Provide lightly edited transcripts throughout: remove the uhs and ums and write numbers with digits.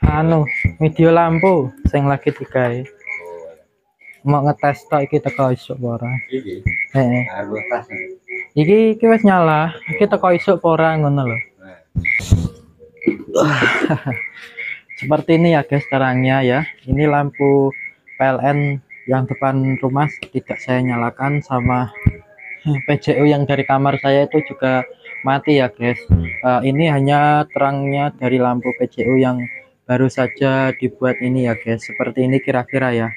anu video lampu sing lagi digawe mau ngetes tok iki teko isuk apa ora. Iki Heeh. karo tas. Iki wis nyala, iki teko isuk apa ora ngono lho. Seperti ini ya guys caranya ya. Ini lampu PLN yang depan rumah tidak saya nyalakan, sama PJU yang dari kamar saya itu juga mati ya guys. Ini hanya terangnya dari lampu PJU yang baru saja dibuat ini ya guys. Seperti ini kira-kira ya.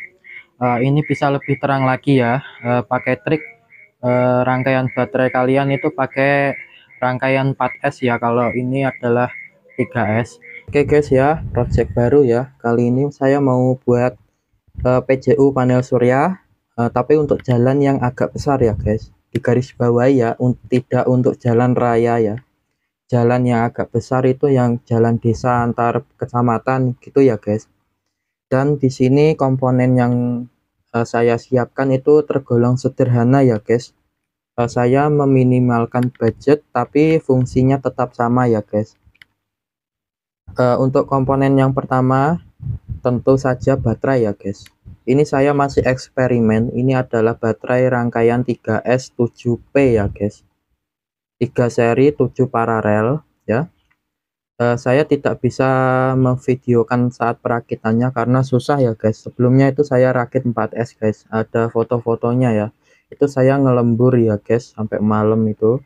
Ini bisa lebih terang lagi ya, pakai trik rangkaian baterai kalian itu pakai rangkaian 4S ya, kalau ini adalah 3S. Oke guys ya, project baru ya. Kali ini saya mau buat PJU panel surya, tapi untuk jalan yang agak besar ya guys. Di garis bawah ya, tidak untuk jalan raya ya. Jalan yang agak besar itu yang jalan desa antar kecamatan gitu ya guys. Dan di sini komponen yang saya siapkan itu tergolong sederhana ya guys. Saya meminimalkan budget tapi fungsinya tetap sama ya guys. Untuk komponen yang pertama tentu saja baterai ya guys. Ini saya masih eksperimen. Ini adalah baterai rangkaian 3S 7P ya guys. 3 seri 7 paralel ya. Saya tidak bisa memvideokan saat perakitannya karena susah ya guys. Sebelumnya itu saya rakit 4S guys, ada foto-fotonya ya. Itu saya ngelembur ya guys sampai malam itu,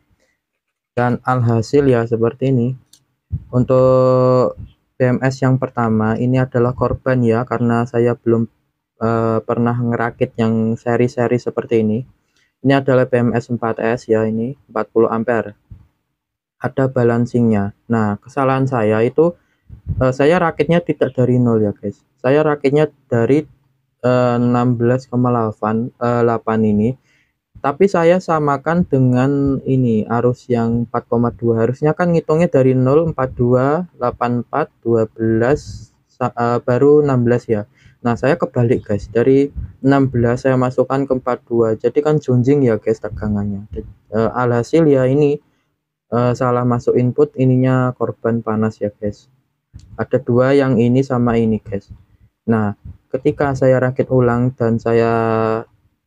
dan alhasil ya seperti ini. Untuk BMS yang pertama ini adalah korban ya, karena saya belum pernah ngerakit yang seri-seri seperti ini. Ini adalah BMS 4S ya, ini 40 ampere. Ada balancingnya. Nah, kesalahan saya itu saya rakitnya tidak dari nol ya guys. Saya rakitnya dari 16,8 ini, tapi saya samakan dengan ini arus yang 4,2. harusnya kan ngitungnya dari 0, 42, 84, 12 baru 16 ya. Nah, saya kebalik guys, dari 16 saya masukkan ke 42, jadi kan junjing ya guys tegangannya. Alhasil ya ini salah masuk input, ininya korban panas ya guys. Ada dua yang ini sama ini guys. Nah, ketika saya rakit ulang dan saya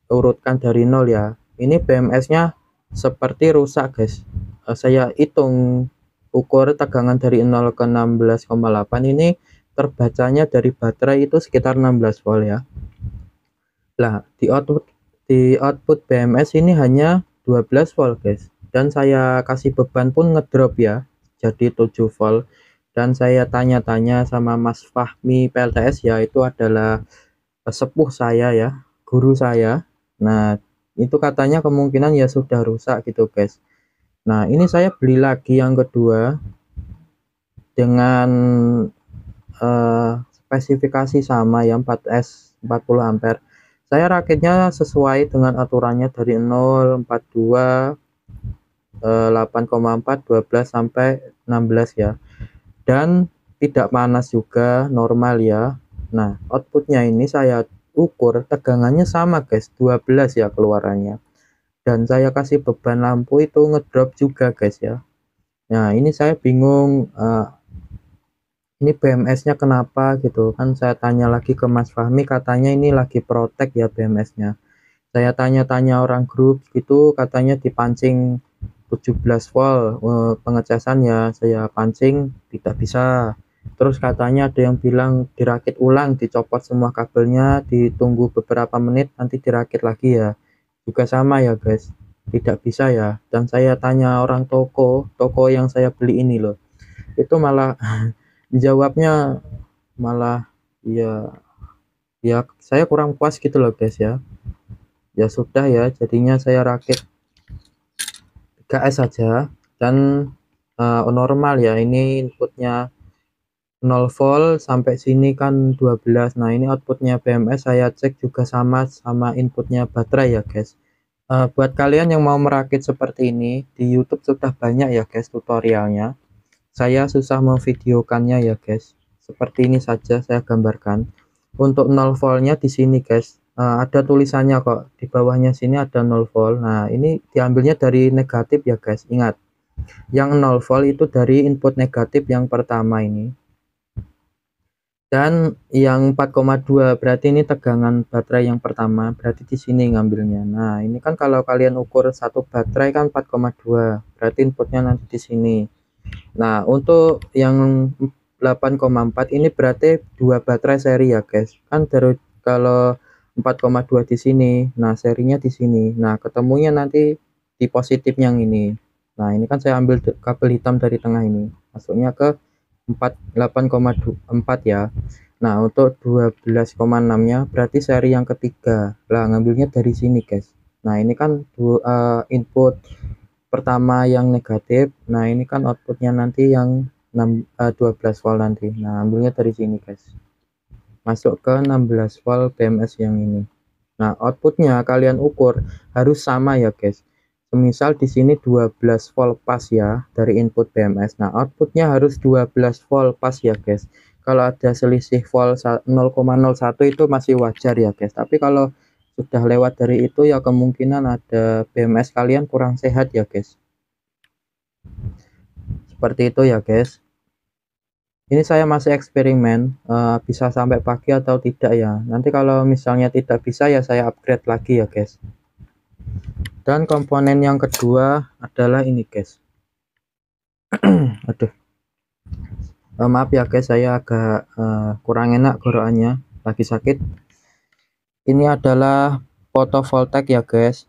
urutkan dari nol ya, ini BMS-nya seperti rusak guys. Saya hitung ukur tegangan dari 0 ke 16,8, ini terbacanya dari baterai itu sekitar 16 volt ya. Lah, di output BMS ini hanya 12 volt guys, dan saya kasih beban pun ngedrop ya, jadi 7 volt. Dan saya tanya-tanya sama Mas Fahmi PLTS ya, itu adalah sepuh saya ya, guru saya. Nah, itu katanya kemungkinan ya sudah rusak gitu guys. Nah, ini saya beli lagi yang kedua dengan spesifikasi sama yang 4S 40 ampere. Saya rakitnya sesuai dengan aturannya dari 0, 42, 8,4, 12 sampai 16 ya. Dan tidak panas juga, normal ya. Nah, outputnya ini saya ukur tegangannya sama guys, 12 ya keluarannya. Dan saya kasih beban lampu itu ngedrop juga guys ya. Nah, ini saya bingung, ini BMS-nya kenapa gitu kan. Saya tanya lagi ke Mas Fahmi, katanya ini lagi protek ya BMS-nya. Saya tanya-tanya orang grup gitu, katanya dipancing 17 volt pengecasan ya. Saya pancing tidak bisa. Terus katanya ada yang bilang dirakit ulang, dicopot semua kabelnya, ditunggu beberapa menit nanti dirakit lagi ya. Juga sama ya guys, tidak bisa ya. Dan saya tanya orang toko yang saya beli ini loh, itu malah jawabnya malah ya, saya kurang puas gitu loh guys ya. Ya sudah ya, jadinya saya rakit 3S saja. Dan normal ya, ini inputnya 0 volt sampai sini kan 12. Nah, ini outputnya BMS saya cek juga sama inputnya baterai ya guys. Buat kalian yang mau merakit seperti ini, di YouTube sudah banyak ya guys tutorialnya. Saya susah memvideokannya ya guys. Seperti ini saja saya gambarkan. Untuk 0 voltnya di sini guys, ada tulisannya kok di bawahnya, sini ada 0 volt. Nah, ini diambilnya dari negatif ya guys. Ingat, yang 0 volt itu dari input negatif yang pertama ini. Dan yang 4,2 berarti ini tegangan baterai yang pertama, berarti di sini ngambilnya. Nah, ini kan kalau kalian ukur satu baterai kan 4,2, berarti inputnya nanti di sini. Nah, untuk yang 8,4 ini berarti dua baterai seri ya, guys. Kan terus kalau 4,2 di sini, nah serinya di sini. Nah, ketemunya nanti di positif yang ini. Nah, ini kan saya ambil kabel hitam dari tengah ini, masuknya ke 8,4 ya. Nah, untuk 12,6-nya berarti seri yang ketiga. Lah, ngambilnya dari sini, guys. Nah, ini kan input pertama yang negatif. Nah, ini kan outputnya nanti yang 12 volt nanti. Nah, ambilnya dari sini, guys. Masuk ke 16 volt BMS yang ini. Nah, outputnya kalian ukur harus sama ya, guys. Semisal di sini 12 volt pas ya dari input BMS. Nah, outputnya harus 12 volt pas ya, guys. Kalau ada selisih volt 0,01 itu masih wajar ya, guys. Tapi kalau sudah lewat dari itu ya kemungkinan ada BMS kalian kurang sehat ya, guys. Seperti itu ya, guys. Ini saya masih eksperimen, bisa sampai pagi atau tidak ya. Nanti kalau misalnya tidak bisa ya saya upgrade lagi ya, guys. Dan komponen yang kedua adalah ini, guys. Aduh, maaf ya, guys, saya agak kurang enak gorokannya, lagi sakit. Ini adalah photovoltaik ya, guys.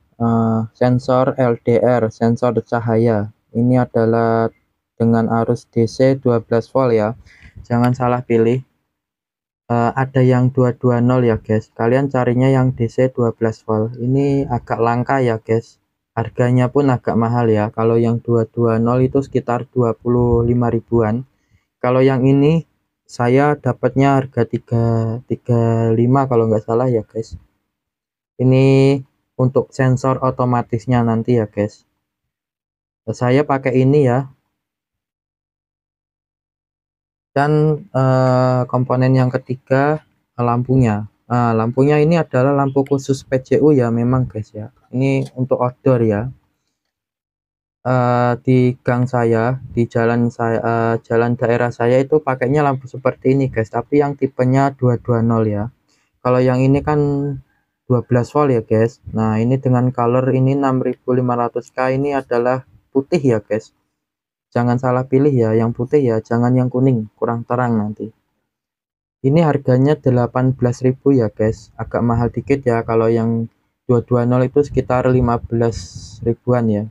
Sensor LDR, sensor cahaya. Ini adalah dengan arus DC 12 volt ya. Jangan salah pilih. Ada yang 220 ya, guys. Kalian carinya yang DC 12 volt. Ini agak langka ya, guys. Harganya pun agak mahal ya. Kalau yang 220 itu sekitar 25 ribuan. Kalau yang ini saya dapatnya harga 335 kalau nggak salah ya, guys. Ini untuk sensor otomatisnya nanti ya, guys. Saya pakai ini ya. Dan komponen yang ketiga lampunya. Lampunya ini adalah lampu khusus PCU ya, memang, guys ya. Ini untuk outdoor ya. Di gang saya, di jalan saya, jalan daerah saya itu pakainya lampu seperti ini, guys. Tapi yang tipenya 220 ya. Kalau yang ini kan 12 volt ya, guys. Nah, ini dengan color ini 6500K ini adalah putih ya, guys. Jangan salah pilih ya, yang putih ya, jangan yang kuning, kurang terang nanti. Ini harganya 18.000 ya, guys. Agak mahal dikit ya, kalau yang 220 itu sekitar 15 ribuan ya.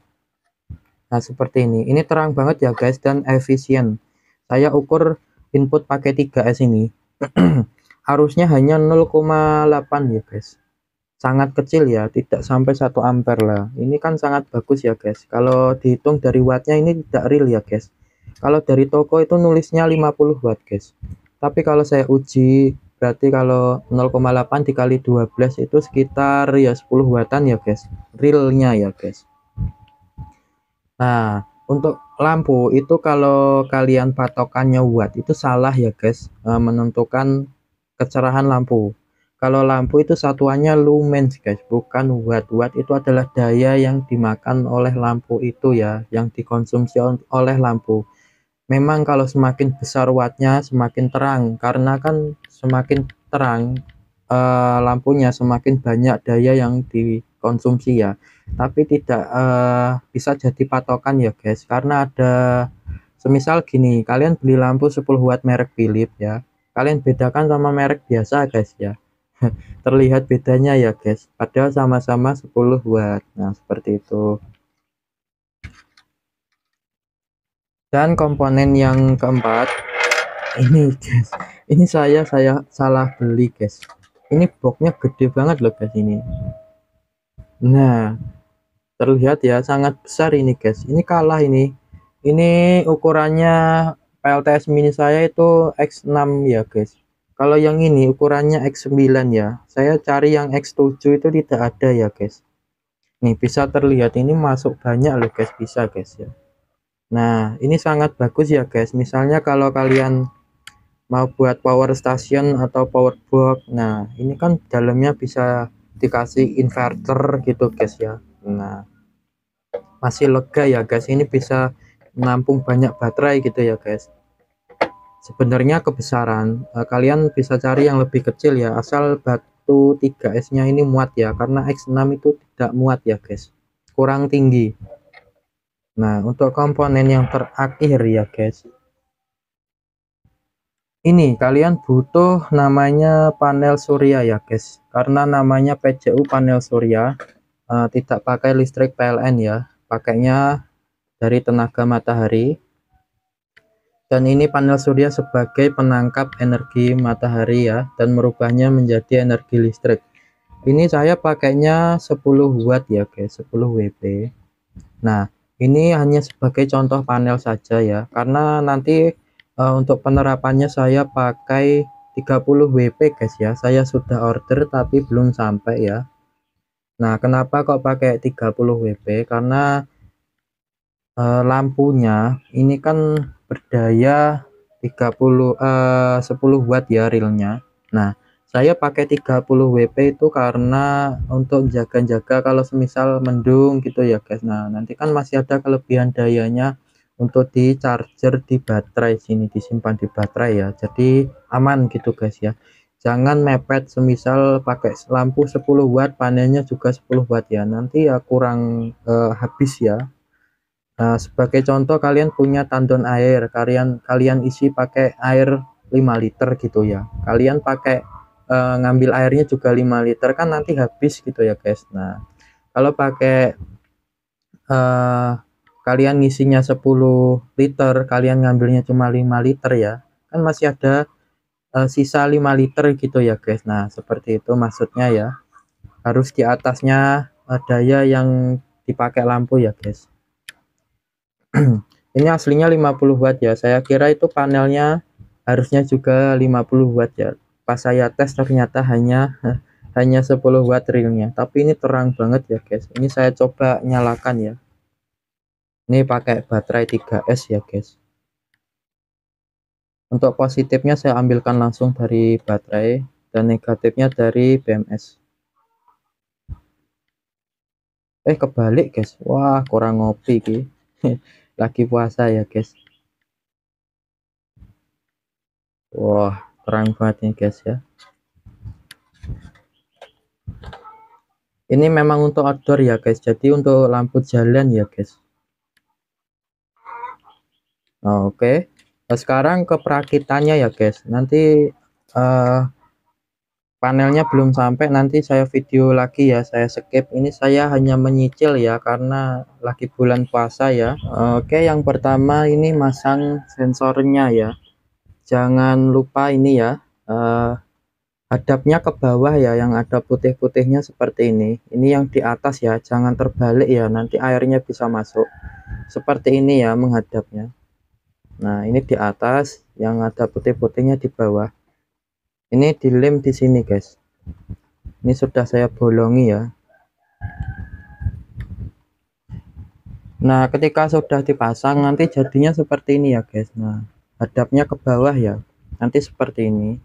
Nah, seperti ini terang banget ya, guys, dan efisien. Saya ukur input pakai 3S ini. Arusnya hanya 0,8 ya, guys. Sangat kecil ya, tidak sampai 1 ampere lah. Ini kan sangat bagus ya, guys. Kalau dihitung dari wattnya ini tidak real ya, guys. Kalau dari toko itu nulisnya 50 watt, guys. Tapi kalau saya uji, berarti kalau 0,8 dikali 12 itu sekitar ya 10 wattan ya, guys. Realnya ya, guys. Nah, untuk lampu itu kalau kalian patokannya watt itu salah ya, guys. Menentukan kecerahan lampu. Kalau lampu itu satuannya lumens, guys, bukan watt. Watt itu adalah daya yang dimakan oleh lampu itu ya, yang dikonsumsi oleh lampu. Memang kalau semakin besar wattnya semakin terang, karena kan semakin terang lampunya semakin banyak daya yang dikonsumsi ya. Tapi tidak bisa jadi patokan ya, guys, karena ada semisal gini, kalian beli lampu 10 watt merek Philips ya, kalian bedakan sama merek biasa, guys ya. Terlihat bedanya ya, guys, padahal sama-sama 10 watt. Nah, seperti itu. Dan komponen yang keempat ini, guys, ini saya salah beli, guys. Ini boxnya gede banget loh, guys, ini. Nah, terlihat ya sangat besar ini, guys. Ini kalah ini ukurannya PLTS mini saya itu X6 ya, guys. Kalau yang ini ukurannya X9 ya. Saya cari yang X7 itu tidak ada ya, guys. Nih bisa terlihat ini masuk banyak loh, guys, bisa, guys ya. Nah, ini sangat bagus ya, guys. Misalnya kalau kalian mau buat power station atau power box, nah ini kan dalamnya bisa dikasih inverter gitu, guys ya. Nah, masih lega ya, guys. Ini bisa menampung banyak baterai gitu ya, guys. sebenarnya kebesaran kalian bisa cari yang lebih kecil ya, asal batu 3S nya ini muat ya, karena X6 itu tidak muat ya guys, kurang tinggi. Nah untuk komponen yang terakhir ya guys, ini kalian butuh namanya panel surya ya guys, karena namanya PCU panel surya, tidak pakai listrik PLN ya, pakainya dari tenaga matahari. Dan ini panel surya sebagai penangkap energi matahari ya, dan merubahnya menjadi energi listrik. Ini saya pakainya 10 watt ya guys, 10 WP. Nah ini hanya sebagai contoh panel saja ya, karena nanti untuk penerapannya saya pakai 30 WP guys ya. Saya sudah order tapi belum sampai ya. Nah kenapa kok pakai 30 WP, karena lampunya ini kan berdaya 10 watt ya realnya. Nah saya pakai 30 WP itu karena untuk jaga-jaga kalau semisal mendung gitu ya guys. Nah nanti kan masih ada kelebihan dayanya untuk di charger di baterai sini, disimpan di baterai ya, jadi aman gitu guys ya. Jangan mepet, semisal pakai lampu 10 watt panelnya juga 10 watt ya, nanti ya kurang habis ya. Nah, sebagai contoh kalian punya tandon air, kalian isi pakai air 5 liter gitu ya. Kalian pakai ngambil airnya juga 5 liter kan nanti habis gitu ya guys. Nah, kalau pakai kalian ngisinya 10 liter, kalian ngambilnya cuma 5 liter ya. Kan masih ada sisa 5 liter gitu ya guys. Nah, seperti itu maksudnya ya. Harus di atasnya daya yang dipakai lampu ya guys. Ini aslinya 50 watt ya, saya kira itu panelnya harusnya juga 50 watt ya, pas saya tes ternyata hanya 10 watt realnya, tapi ini terang banget ya guys. Ini saya coba nyalakan ya, ini pakai baterai 3S ya guys. Untuk positifnya saya ambilkan langsung dari baterai dan negatifnya dari BMS. Kebalik guys, wah kurang ngopi ki. Lagi puasa ya guys. Wah terang banget nih guys ya. Ini memang untuk outdoor ya guys, jadi untuk lampu jalan ya guys. Oke. Sekarang ke perakitannya ya guys, nanti panelnya belum sampai, nanti saya video lagi ya, saya skip. Ini saya hanya menyicil ya karena lagi bulan puasa ya. Oke, yang pertama ini masang sensornya ya, jangan lupa ini ya, hadapnya ke bawah ya, yang ada putih-putihnya seperti ini yang di atas ya, jangan terbalik ya, nanti airnya bisa masuk. Seperti ini ya menghadapnya. Nah ini di atas, yang ada putih-putihnya di bawah. Ini dilem di sini guys, ini sudah saya bolongi ya. Nah ketika sudah dipasang nanti jadinya seperti ini ya guys. Nah hadapnya ke bawah ya, nanti seperti ini.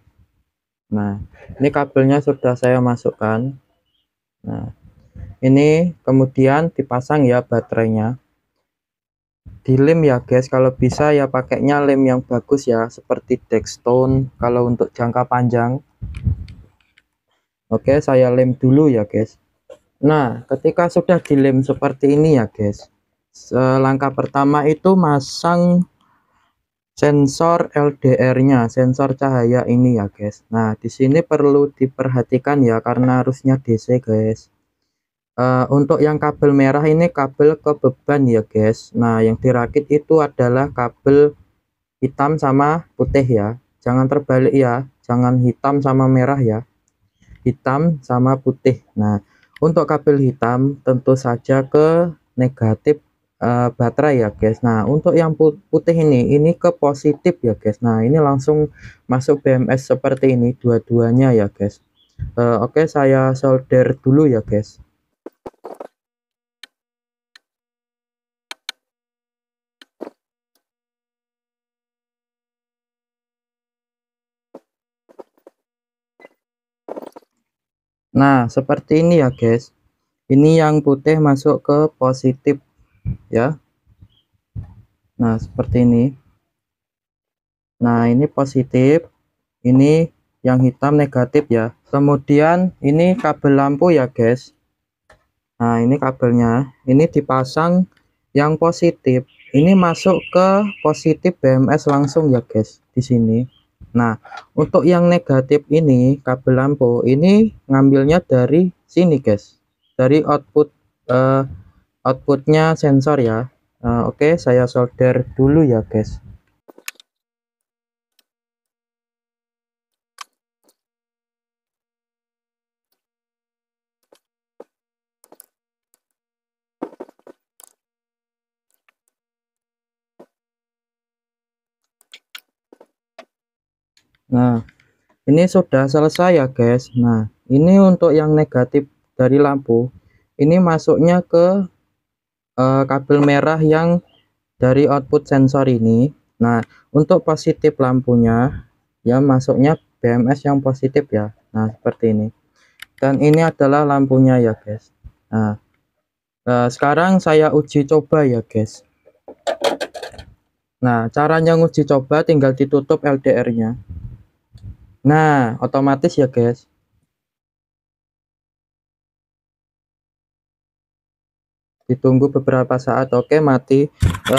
Nah ini kabelnya sudah saya masukkan. Nah ini kemudian dipasang ya baterainya, dilem ya guys, kalau bisa ya pakainya lem yang bagus ya, seperti Dextone kalau untuk jangka panjang. Oke, saya lem dulu ya guys. Nah ketika sudah dilem seperti ini ya guys, langkah pertama itu masang sensor LDR nya, sensor cahaya ini ya guys. Nah di sini perlu diperhatikan ya, karena harusnya DC guys. Untuk yang kabel merah ini kabel ke beban ya guys. Nah yang dirakit itu adalah kabel hitam sama putih ya, jangan terbalik ya, jangan hitam sama merah ya, hitam sama putih. Nah untuk kabel hitam tentu saja ke negatif baterai ya guys. Nah untuk yang putih ini ke positif ya guys. Nah ini langsung masuk BMS seperti ini dua-duanya ya guys. Oke, saya solder dulu ya guys. Nah seperti ini ya guys, ini yang putih masuk ke positif ya. Nah seperti ini. Nah, ini positif, ini yang hitam negatif ya. Kemudian ini kabel lampu ya guys. Nah, ini kabelnya, ini dipasang yang positif. Ini masuk ke positif BMS langsung ya guys di sini. Nah, untuk yang negatif ini kabel lampu ini ngambilnya dari sini guys. Dari outputnya sensor ya. Oke, saya solder dulu ya guys. Nah, ini sudah selesai ya guys. Nah, ini untuk yang negatif dari lampu ini masuknya ke kabel merah yang dari output sensor ini. Nah, untuk positif lampunya ya masuknya BMS yang positif ya. Nah, seperti ini. Dan ini adalah lampunya ya guys. Nah, sekarang saya uji coba ya guys. Nah, caranya uji coba tinggal ditutup LDR-nya. Nah, otomatis ya guys. Ditunggu beberapa saat. Oke, mati.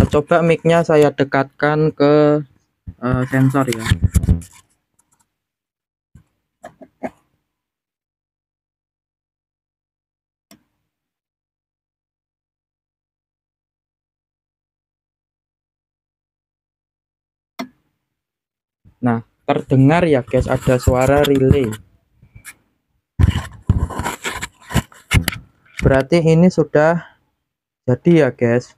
Coba mic-nya saya dekatkan ke sensor ya. Nah, terdengar ya guys, ada suara relay. Berarti ini sudah jadi ya guys,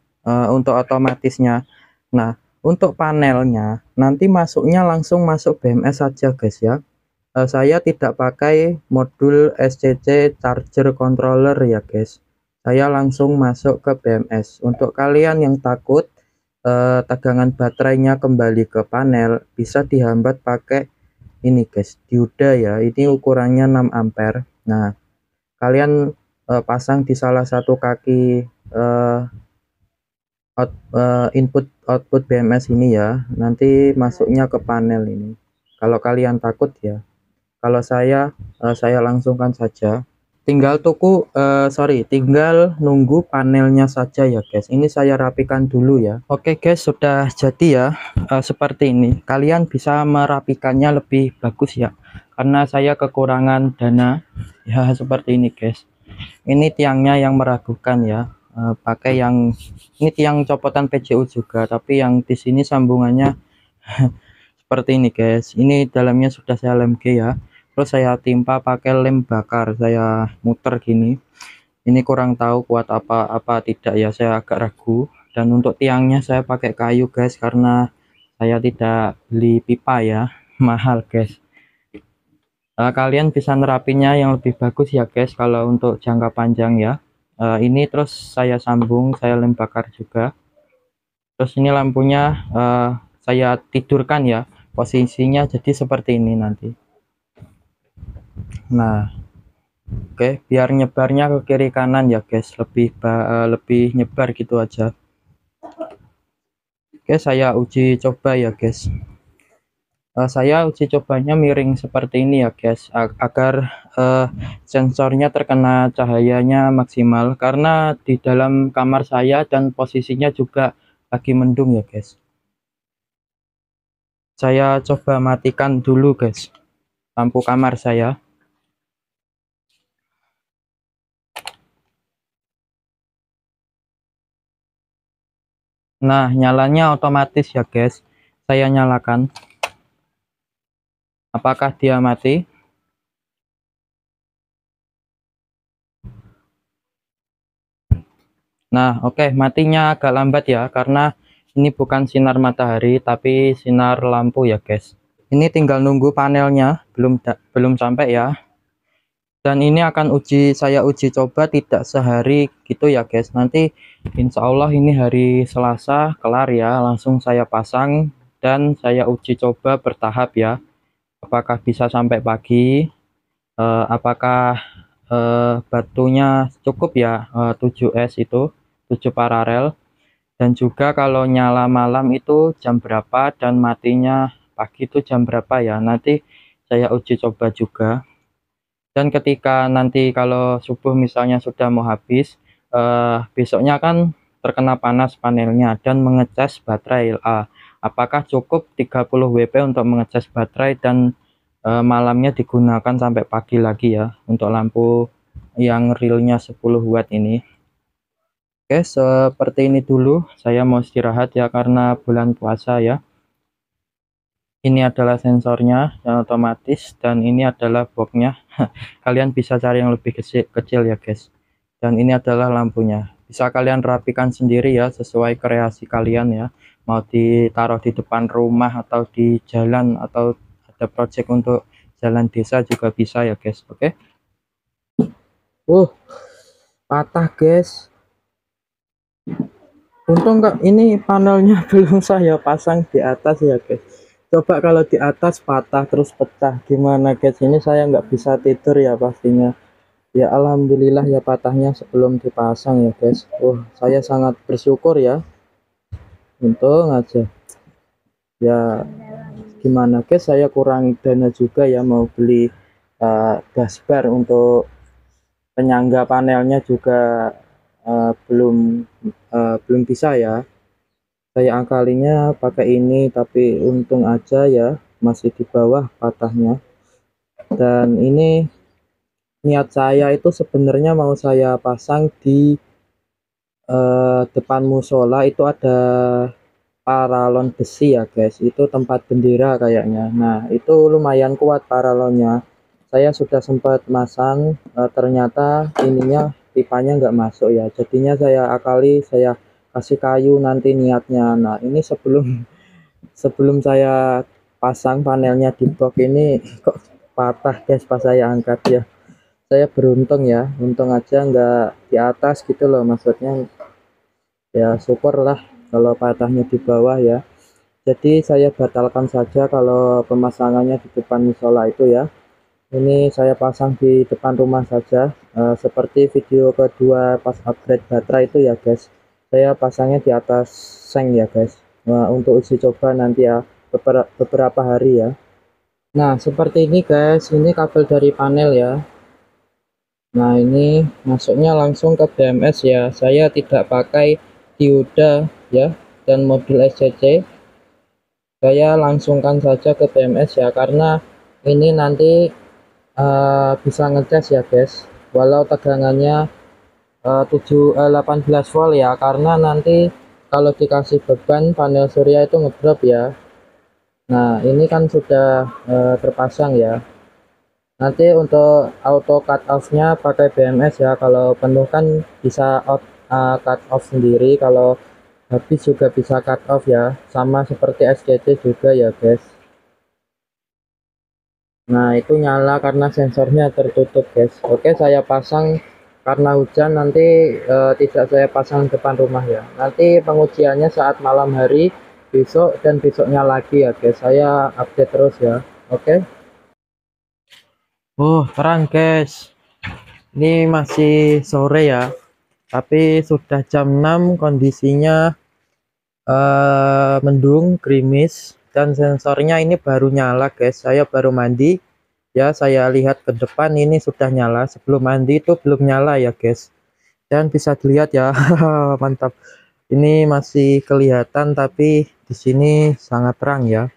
untuk otomatisnya. Nah, untuk panelnya nanti masuknya langsung masuk BMS saja guys ya. Saya tidak pakai modul SCC charger controller ya guys. Saya langsung masuk ke BMS. Untuk kalian yang takut tegangan baterainya kembali ke panel, bisa dihambat pakai ini guys, dioda ya. Ini ukurannya 6 ampere. Nah, kalian pasang di salah satu kaki input output BMS ini ya. Nanti masuknya ke panel ini. Kalau kalian takut ya. Kalau saya langsungkan saja. Tinggal nunggu panelnya saja ya guys. Ini saya rapikan dulu ya. Oke guys, sudah jadi ya. Seperti ini. Kalian bisa merapikannya lebih bagus ya. Karena saya kekurangan dana. Ya seperti ini guys. Ini tiangnya yang meragukan ya. Pakai yang ini tiang copotan PCU juga, tapi yang di sini sambungannya seperti ini guys. Ini dalamnya sudah saya lem G ya. Terus saya timpa pakai lem bakar, saya muter gini. Ini kurang tahu kuat apa tidak ya, saya agak ragu. Dan untuk tiangnya saya pakai kayu guys, karena saya tidak beli pipa ya. Mahal guys. Kalian bisa nerapinya yang lebih bagus ya guys kalau untuk jangka panjang ya. Ini terus saya sambung, saya lem bakar juga. Terus ini lampunya saya tidurkan ya, posisinya jadi seperti ini nanti. Nah, oke, biar nyebarnya ke kiri kanan ya guys, lebih nyebar gitu aja. Oke, saya uji coba ya guys. Saya uji cobanya miring seperti ini ya guys, agar sensornya terkena cahayanya maksimal, karena di dalam kamar saya dan posisinya juga lagi mendung ya guys. Saya coba matikan dulu guys lampu kamar saya. Nah, nyalanya otomatis ya guys. Saya nyalakan. Apakah dia mati? Nah, oke, matinya agak lambat ya, karena ini bukan sinar matahari tapi sinar lampu ya guys. Ini tinggal nunggu panelnya, belum sampai ya. Dan ini akan saya uji coba tidak sehari gitu ya guys. Nanti insya Allah ini hari Selasa kelar ya, langsung saya pasang dan saya uji coba bertahap ya. Apakah bisa sampai pagi, apakah batunya cukup ya, 7S itu 7 paralel. Dan juga kalau nyala malam itu jam berapa dan matinya pagi itu jam berapa ya, nanti saya uji coba juga. Dan ketika nanti kalau subuh misalnya sudah mau habis, besoknya kan terkena panas panelnya dan mengecas baterai. Apakah cukup 30 WP untuk mengecas baterai dan malamnya digunakan sampai pagi lagi ya untuk lampu yang realnya 10 watt ini. Oke, seperti ini dulu. Saya mau istirahat ya karena bulan puasa ya. Ini adalah sensornya yang otomatis dan ini adalah boxnya. Kalian bisa cari yang lebih kecil ya guys. Dan ini adalah lampunya. Bisa kalian rapikan sendiri ya sesuai kreasi kalian ya. Mau ditaruh di depan rumah atau di jalan atau ada project untuk jalan desa juga bisa ya guys. Oke. Patah guys. Untung kok ini panelnya belum saya pasang di atas ya guys. Coba kalau di atas patah terus pecah gimana guys, ini saya nggak bisa tidur ya pastinya ya. Alhamdulillah ya patahnya sebelum dipasang ya guys. Saya sangat bersyukur ya, untung aja ya. Gimana guys, saya kurang dana juga ya, mau beli gasbar untuk penyangga panelnya juga belum bisa ya. Saya angkalinya pakai ini tapi untung aja ya masih di bawah patahnya. Dan ini niat saya itu sebenarnya mau saya pasang di depan musola, itu ada paralon besi ya guys, itu tempat bendera kayaknya. Nah itu lumayan kuat paralonnya, saya sudah sempat masang, ternyata ininya pipanya nggak masuk ya, jadinya saya akali, saya kasih kayu nanti niatnya. Nah ini sebelum saya pasang panelnya di box ini kok patah guys pas saya angkat ya. Saya beruntung ya, untung aja nggak di atas gitu loh, maksudnya ya syukurlah kalau patahnya di bawah ya. Jadi saya batalkan saja kalau pemasangannya di depan musola itu ya. Ini saya pasang di depan rumah saja, seperti video kedua pas upgrade baterai itu ya guys. Saya pasangnya di atas seng ya guys. Nah, untuk uji coba nanti ya beberapa hari ya. Nah seperti ini guys, ini kabel dari panel ya. Nah ini masuknya langsung ke BMS ya, saya tidak pakai dioda ya dan modul SCC, saya langsungkan saja ke BMS ya, karena ini nanti bisa ngecas ya guys, walau tegangannya 18 volt ya, karena nanti kalau dikasih beban panel surya itu ngedrop ya. Nah ini kan sudah terpasang ya. Nanti untuk auto cut off nya pakai BMS ya, kalau penuh kan bisa cut off sendiri, kalau habis juga bisa cut off ya, sama seperti SCC juga ya guys. Nah itu nyala karena sensornya tertutup guys. Oke, saya pasang karena hujan nanti tidak saya pasang depan rumah ya, nanti pengujiannya saat malam hari besok dan besoknya lagi ya guys, saya update terus ya. Oke. Terang guys, ini masih sore ya, tapi sudah jam 6, kondisinya mendung gerimis dan sensornya ini baru nyala guys. Saya baru mandi ya, saya lihat ke depan ini sudah nyala, sebelum mandi itu belum nyala ya guys. Dan bisa dilihat ya mantap, ini masih kelihatan tapi di sini sangat terang ya,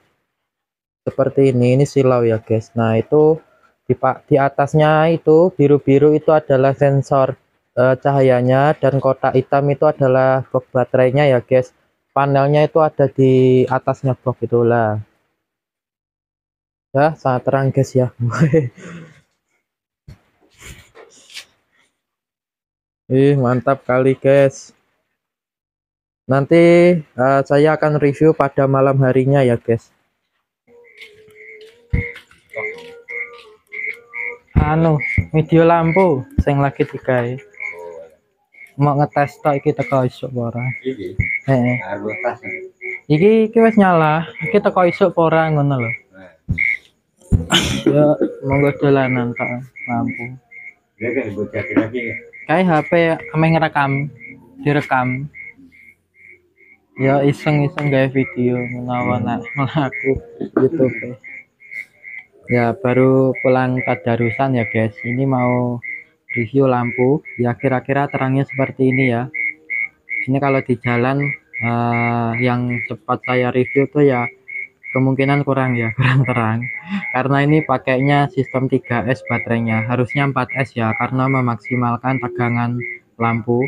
seperti ini silau ya guys. Nah itu di atasnya itu biru-biru itu adalah sensor cahayanya, dan kotak hitam itu adalah box baterainya ya guys. Panelnya itu ada di atasnya box itulah ya, sangat terang guys ya. Mantap kali guys. Nanti saya akan review pada malam harinya ya guys. Video lampu sing lagi digawe. Mau ngetes tok iki teko isuk apa ora? Heeh. Iki wis nyala, iki teko isuk apa ora ngono lho. Ya monggo dolanan tok lampu. Kayak HP ameng rekam, direkam. Ya iseng-iseng gawe video menawa nak melaku YouTube. Ya baru pulang tadarusan ya guys. Ini mau review lampu. Ya kira-kira terangnya seperti ini ya. Ini kalau di jalan yang cepat saya review tuh ya kemungkinan kurang ya, kurang terang. Karena ini pakainya sistem 3S baterainya. Harusnya 4S ya karena memaksimalkan tegangan lampu.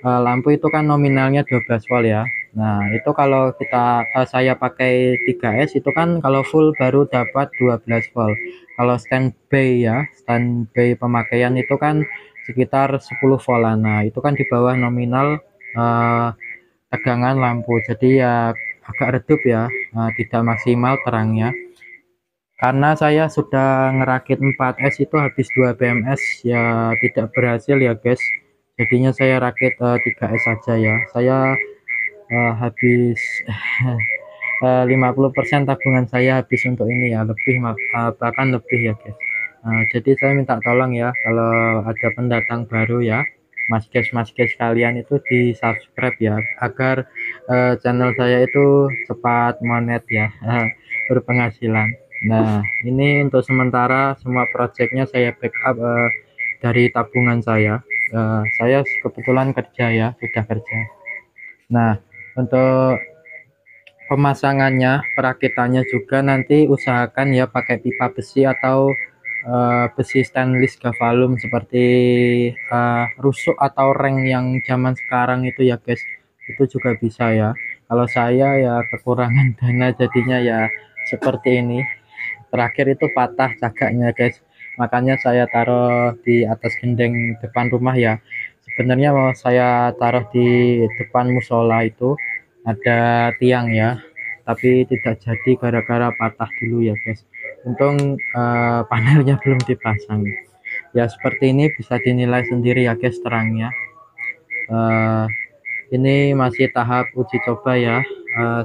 Lampu itu kan nominalnya 12 volt ya. Nah, itu kalau saya pakai 3S itu kan kalau full baru dapat 12 volt. Kalau standby ya, standby pemakaian itu kan sekitar 10 volt. Nah, itu kan di bawah nominal eh, tegangan lampu. Jadi ya agak redup ya, tidak maksimal terangnya. Karena saya sudah ngerakit 4S itu habis 2 BMS ya tidak berhasil ya guys. Jadinya saya rakit 3S saja ya. Saya habis 50% tabungan saya habis untuk ini ya, lebih bahkan lebih ya guys. Jadi saya minta tolong ya kalau ada pendatang baru ya, mas-guys kalian itu di subscribe ya agar channel saya itu cepat monet ya, berpenghasilan. Nah ini untuk sementara semua projectnya saya backup dari tabungan saya kebetulan kerja ya, sudah kerja. Nah untuk pemasangannya, perakitannya juga nanti usahakan ya pakai pipa besi atau besi stainless Gavalum seperti rusuk atau reng yang zaman sekarang itu ya guys, itu juga bisa ya. Kalau saya ya kekurangan dana jadinya ya seperti ini. Terakhir itu patah cagaknya guys, makanya saya taruh di atas gendeng depan rumah ya. Sebenarnya mau saya taruh di depan musola itu ada tiang ya, tapi tidak jadi gara-gara patah dulu ya guys. Untung panelnya belum dipasang ya. Seperti ini bisa dinilai sendiri ya guys terangnya. eh, ini masih tahap uji coba ya.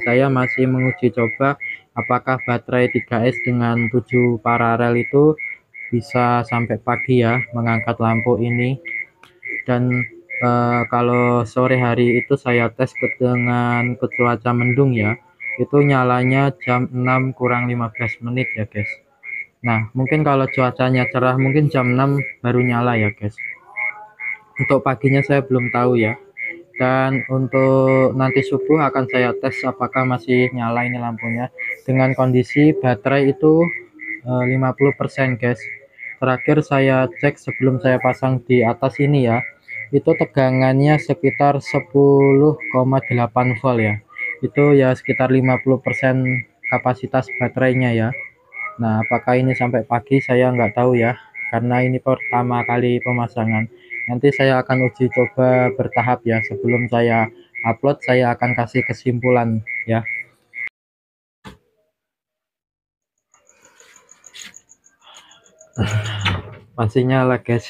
Saya masih menguji coba apakah baterai 3S dengan 7 paralel itu bisa sampai pagi ya mengangkat lampu ini. Dan kalau sore hari itu saya tes dengan cuaca mendung ya, itu nyalanya jam 6 kurang 15 menit ya guys. Nah mungkin kalau cuacanya cerah mungkin jam 6 baru nyala ya guys. Untuk paginya saya belum tahu ya. Dan untuk nanti subuh akan saya tes apakah masih nyala ini lampunya dengan kondisi baterai itu 50% guys. Terakhir saya cek sebelum saya pasang di atas ini ya, itu tegangannya sekitar 10,8 volt ya. Itu ya sekitar 50% kapasitas baterainya ya. Nah apakah ini sampai pagi saya nggak tahu ya, karena ini pertama kali pemasangan. Nanti saya akan uji coba bertahap ya, sebelum saya upload saya akan kasih kesimpulan ya. Masih nyala guys.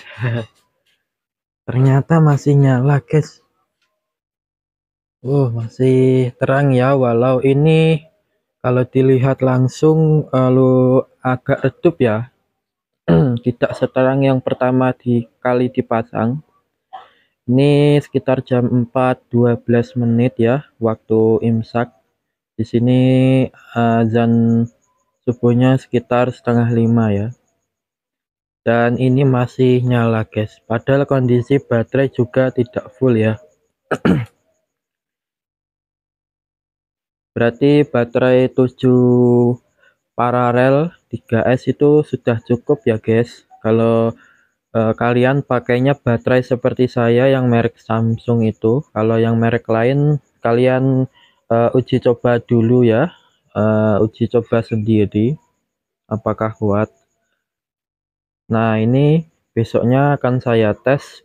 Ternyata masih nyala guys. Masih terang ya, walau ini kalau dilihat langsung agak redup ya. Tidak seterang yang pertama kali dipasang. Ini sekitar jam 4.12 ya waktu imsak. Di sini azan subuhnya sekitar setengah 5 ya. Dan ini masih nyala guys. Padahal kondisi baterai juga tidak full ya. Berarti baterai 7 paralel 3S itu sudah cukup ya guys. Kalau kalian pakainya baterai seperti saya yang merek Samsung itu, kalau yang merek lain kalian uji coba dulu ya, uji coba sendiri apakah kuat. Nah ini besoknya akan saya tes,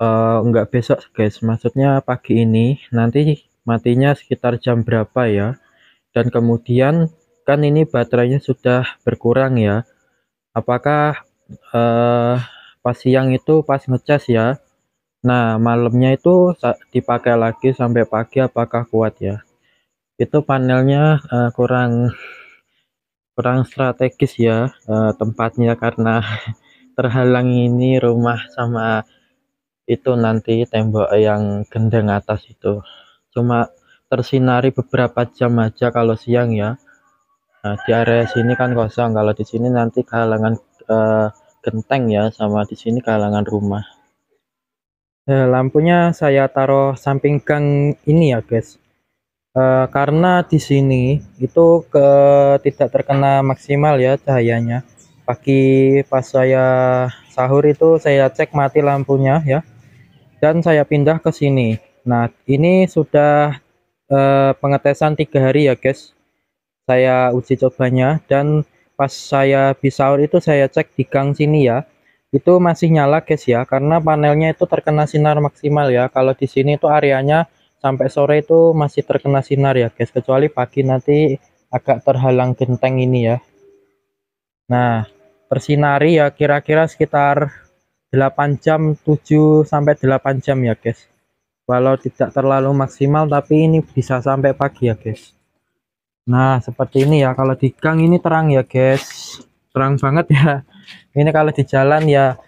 enggak besok guys, maksudnya pagi ini, nanti matinya sekitar jam berapa ya. Dan kemudian kan ini baterainya sudah berkurang ya, apakah pas siang itu pas ngecas ya. Nah malamnya itu dipakai lagi sampai pagi apakah kuat ya. Itu panelnya kurang strategis ya tempatnya, karena terhalang ini rumah sama Itu nanti tembok yang gendeng atas itu cuma tersinari beberapa jam aja kalau siang ya. Nah, di area sini kan kosong, kalau di sini nanti kehalangan genteng ya, sama di sini kehalangan rumah. Lampunya saya taruh samping gang ini ya guys. Karena di sini itu tidak terkena maksimal ya cahayanya. Pagi pas saya sahur itu saya cek mati lampunya ya, dan saya pindah ke sini. Nah, ini sudah pengetesan 3 hari ya guys. Saya uji cobanya, dan pas saya habis sahur itu saya cek di gang sini ya. Itu masih nyala guys ya, karena panelnya itu terkena sinar maksimal ya. Kalau di sini itu areanya sampai sore itu masih terkena sinar ya guys, kecuali pagi nanti agak terhalang genteng ini ya. Nah, bersinari ya kira-kira sekitar 8 jam, 7 sampai 8 jam ya guys. Walau tidak terlalu maksimal, tapi ini bisa sampai pagi ya guys. Nah, seperti ini ya. Kalau di gang ini terang ya guys, terang banget ya. Ini kalau di jalan ya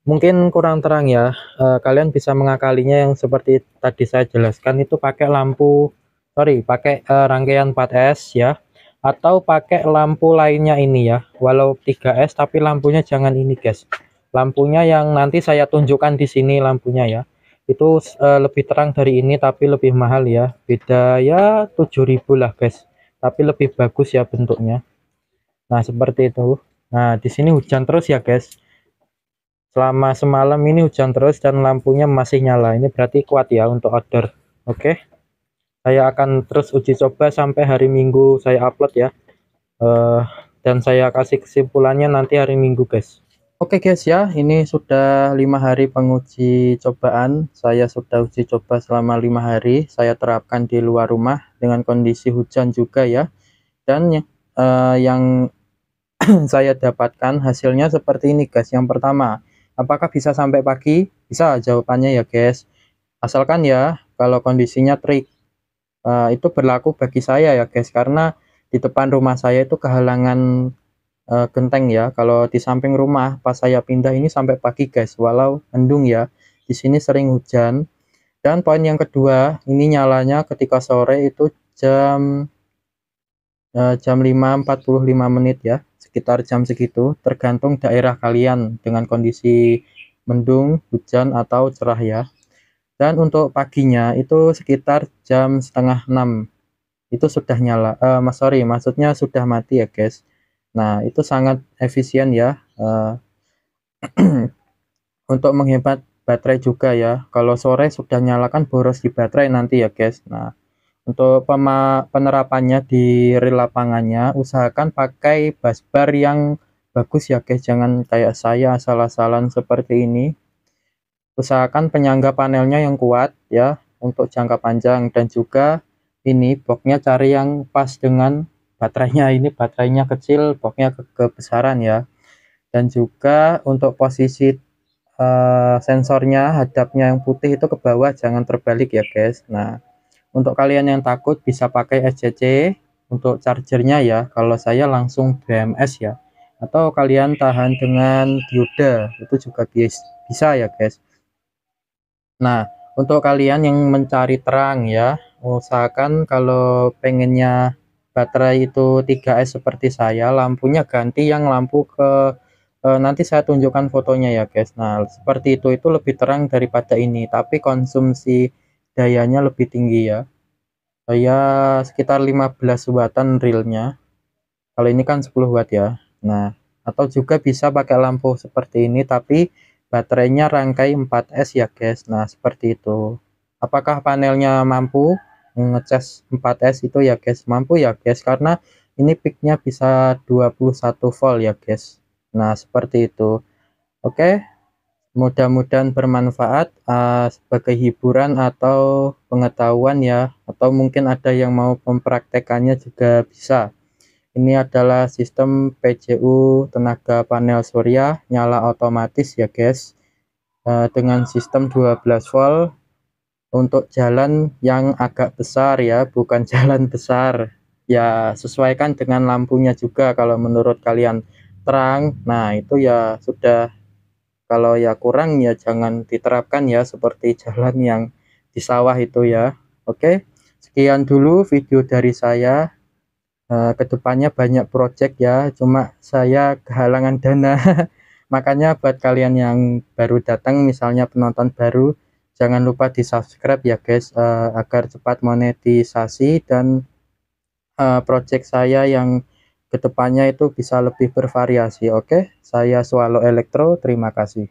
mungkin kurang terang ya. Kalian bisa mengakalinya yang seperti tadi saya jelaskan, itu pakai pakai rangkaian 4S ya, atau pakai lampu lainnya ini ya. Walau 3S tapi lampunya jangan ini guys. Lampunya yang nanti saya tunjukkan di sini lampunya ya. Itu lebih terang dari ini tapi lebih mahal ya. Beda ya 7.000 lah guys. Tapi lebih bagus ya bentuknya. Nah, seperti itu. Nah, di sini hujan terus ya guys. Selama semalam ini hujan terus dan lampunya masih nyala. Ini berarti kuat ya untuk order. Oke. Saya akan terus uji coba sampai hari Minggu saya upload ya. Eh, dan saya kasih kesimpulannya nanti hari Minggu guys. Oke guys ya, ini sudah 5 hari penguji cobaan. Saya sudah uji coba selama 5 hari. Saya terapkan di luar rumah dengan kondisi hujan juga ya. Dan yang saya dapatkan hasilnya seperti ini guys. Yang pertama, apakah bisa sampai pagi? Bisa, jawabannya ya guys. Asalkan ya kalau kondisinya terik. Itu berlaku bagi saya ya guys, karena di depan rumah saya itu kehalangan genteng ya. Kalau di samping rumah pas saya pindah ini sampai pagi guys, walau mendung ya. Di sini sering hujan. Dan poin yang kedua, ini nyalanya ketika sore itu jam 5.45 ya, sekitar jam segitu, tergantung daerah kalian dengan kondisi mendung, hujan atau cerah ya. Dan untuk paginya itu sekitar jam setengah 6 itu sudah nyala. Maksudnya sudah mati ya guys. Nah, itu sangat efisien ya, untuk menghemat baterai juga ya. Kalau sore sudah nyalakan boros di baterai nanti ya guys. Nah, untuk penerapannya di real lapangannya, usahakan pakai busbar yang bagus ya guys, jangan kayak saya asal-asalan seperti ini. Usahakan penyangga panelnya yang kuat ya untuk jangka panjang, dan juga ini boxnya cari yang pas dengan baterainya. Ini baterainya kecil, boxnya kebesaran ya. Dan juga untuk posisi sensornya, hadapnya yang putih itu ke bawah, jangan terbalik ya guys. Nah, untuk kalian yang takut bisa pakai SCC untuk chargernya ya. Kalau saya langsung BMS ya. Atau kalian tahan dengan dioda, itu juga bisa ya guys. Nah, untuk kalian yang mencari terang ya, usahakan kalau pengennya baterai itu 3S seperti saya, lampunya ganti yang lampu nanti saya tunjukkan fotonya ya guys. Nah, seperti itu lebih terang daripada ini, tapi konsumsi dayanya lebih tinggi ya. Saya sekitar 15 wattan realnya. Kalau ini kan 10 watt ya. Nah, atau juga bisa pakai lampu seperti ini tapi baterainya rangkai 4S ya guys. Nah, seperti itu. Apakah panelnya mampu ngecas 4S itu ya guys? Mampu ya guys, karena ini peaknya bisa 21 volt ya guys. Nah, seperti itu. Oke, mudah-mudahan bermanfaat sebagai hiburan atau pengetahuan ya, atau mungkin ada yang mau mempraktekannya juga bisa. Ini adalah sistem PCU tenaga panel surya nyala otomatis ya guys, dengan sistem 12 volt untuk jalan yang agak besar ya, bukan jalan besar ya. Sesuaikan dengan lampunya juga, kalau menurut kalian terang, nah itu ya sudah Kalau ya kurang ya jangan diterapkan ya, seperti jalan yang di sawah itu ya. Oke, sekian dulu video dari saya. Kedepannya banyak project ya, cuma saya kehalangan dana. Makanya buat kalian yang baru datang, misalnya penonton baru, jangan lupa di subscribe ya guys, agar cepat monetisasi dan project saya yang kedepannya itu bisa lebih bervariasi. Oke, saya Swallow Elektro, terima kasih.